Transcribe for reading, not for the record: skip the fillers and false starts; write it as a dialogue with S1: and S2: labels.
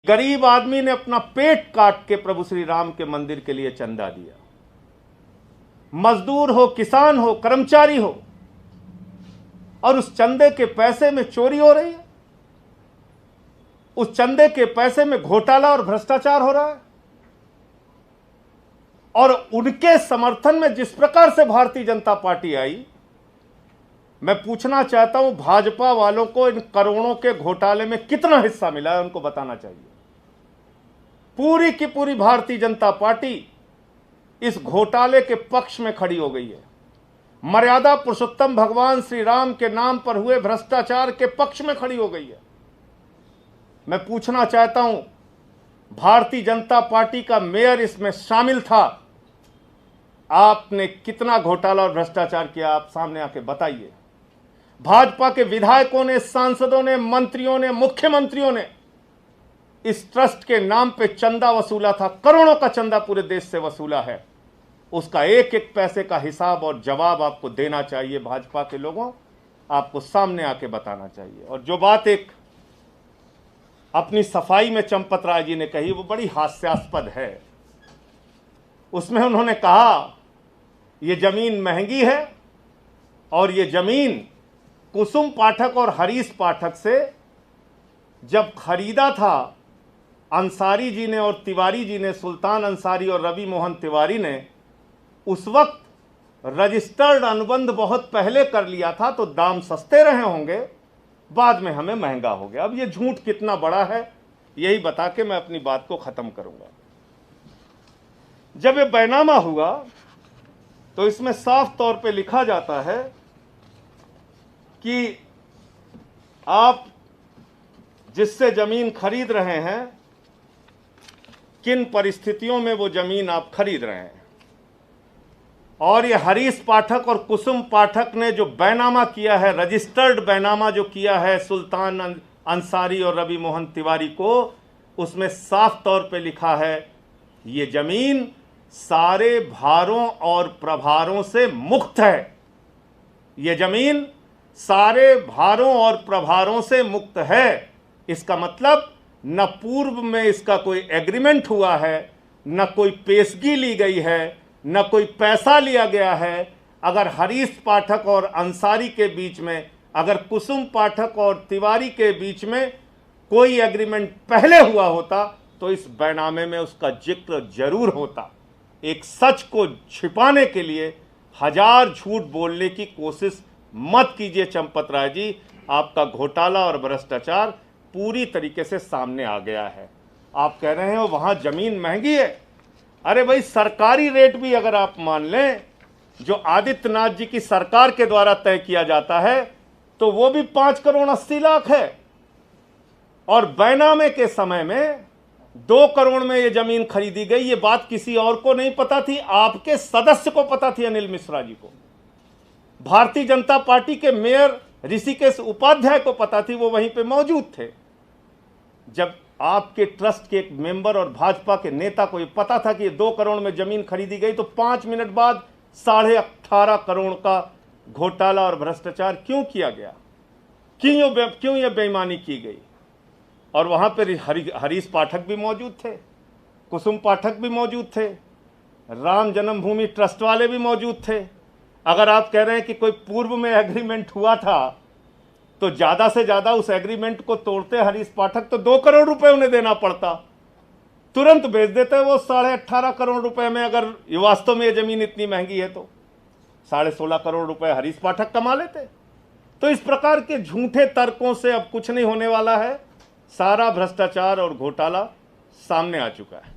S1: गरीब आदमी ने अपना पेट काट के प्रभु श्री राम के मंदिर के लिए चंदा दिया। मजदूर हो, किसान हो, कर्मचारी हो, और उस चंदे के पैसे में चोरी हो रही है, उस चंदे के पैसे में घोटाला और भ्रष्टाचार हो रहा है। और उनके समर्थन में जिस प्रकार से भारतीय जनता पार्टी आई, मैं पूछना चाहता हूं भाजपा वालों को इन करोड़ों के घोटाले में कितना हिस्सा मिला है, उनको बताना चाहिए। पूरी की पूरी भारतीय जनता पार्टी इस घोटाले के पक्ष में खड़ी हो गई है। मर्यादा पुरुषोत्तम भगवान श्री राम के नाम पर हुए भ्रष्टाचार के पक्ष में खड़ी हो गई है। मैं पूछना चाहता हूं, भारतीय जनता पार्टी का मेयर इसमें शामिल था, आपने कितना घोटाला और भ्रष्टाचार किया, आप सामने आके बताइए। भाजपा के विधायकों ने, सांसदों ने, मंत्रियों ने, मुख्यमंत्रियों ने इस ट्रस्ट के नाम पे चंदा वसूला था, करोड़ों का चंदा पूरे देश से वसूला है। उसका एक एक पैसे का हिसाब और जवाब आपको देना चाहिए। भाजपा के लोगों, आपको सामने आके बताना चाहिए। और जो बात एक अपनी सफाई में चंपत राय जी ने कही, वो बड़ी हास्यास्पद है। उसमें उन्होंने कहा ये जमीन महंगी है और ये जमीन कुसुम पाठक और हरीश पाठक से जब खरीदा था अंसारी जी ने और तिवारी जी ने, सुल्तान अंसारी और रवि मोहन तिवारी ने, उस वक्त रजिस्टर्ड अनुबंध बहुत पहले कर लिया था, तो दाम सस्ते रहे होंगे, बाद में हमें महंगा हो गया। अब ये झूठ कितना बड़ा है, यही बता के मैं अपनी बात को खत्म करूंगा। जब ये बैनामा हुआ तो इसमें साफ तौर पे लिखा जाता है कि आप जिससे जमीन खरीद रहे हैं, किन परिस्थितियों में वो जमीन आप खरीद रहे हैं। और ये हरीश पाठक और कुसुम पाठक ने जो बैनामा किया है, रजिस्टर्ड बैनामा जो किया है सुल्तान अंसारी और रवि मोहन तिवारी को, उसमें साफ तौर पे लिखा है ये जमीन सारे भारों और प्रभारों से मुक्त है। ये जमीन सारे भारों और प्रभारों से मुक्त है। इसका मतलब न पूर्व में इसका कोई एग्रीमेंट हुआ है, न कोई पेशगी ली गई है, न कोई पैसा लिया गया है। अगर हरीश पाठक और अंसारी के बीच में, अगर कुसुम पाठक और तिवारी के बीच में कोई एग्रीमेंट पहले हुआ होता तो इस बैनामे में उसका जिक्र जरूर होता। एक सच को छिपाने के लिए हजार झूठ बोलने की कोशिश मत कीजिए चंपत राय जी। आपका घोटाला और भ्रष्टाचार पूरी तरीके से सामने आ गया है। आप कह रहे हो वहां जमीन महंगी है। अरे भाई, सरकारी रेट भी अगर आप मान लें, जो आदित्यनाथ जी की सरकार के द्वारा तय किया जाता है, तो वो भी 5 करोड़ 80 लाख है। और बैनामे के समय में 2 करोड़ में ये जमीन खरीदी गई। ये बात किसी और को नहीं पता थी, आपके सदस्य को पता थी, अनिल मिश्रा जी को। भारतीय जनता पार्टी के मेयर ऋषिकेश उपाध्याय को पता थी, वो वहीं पे मौजूद थे। जब आपके ट्रस्ट के एक मेंबर और भाजपा के नेता को ये पता था कि 2 करोड़ में जमीन खरीदी गई, तो 5 मिनट बाद 18.5 करोड़ का घोटाला और भ्रष्टाचार क्यों किया गया? क्यों ये बेईमानी की गई? और वहां पर हरीश पाठक भी मौजूद थे, कुसुम पाठक भी मौजूद थे, राम जन्मभूमि ट्रस्ट वाले भी मौजूद थे। अगर आप कह रहे हैं कि कोई पूर्व में एग्रीमेंट हुआ था, तो ज्यादा से ज्यादा उस एग्रीमेंट को तोड़ते हरीश पाठक तो 2 करोड़ रुपए उन्हें देना पड़ता, तुरंत भेज देते वो 18.5 करोड़ रुपए में। अगर वास्तव में ये जमीन इतनी महंगी है तो 16.5 करोड़ रुपए हरीश पाठक कमा लेते। तो इस प्रकार के झूठे तर्कों से अब कुछ नहीं होने वाला है। सारा भ्रष्टाचार और घोटाला सामने आ चुका है।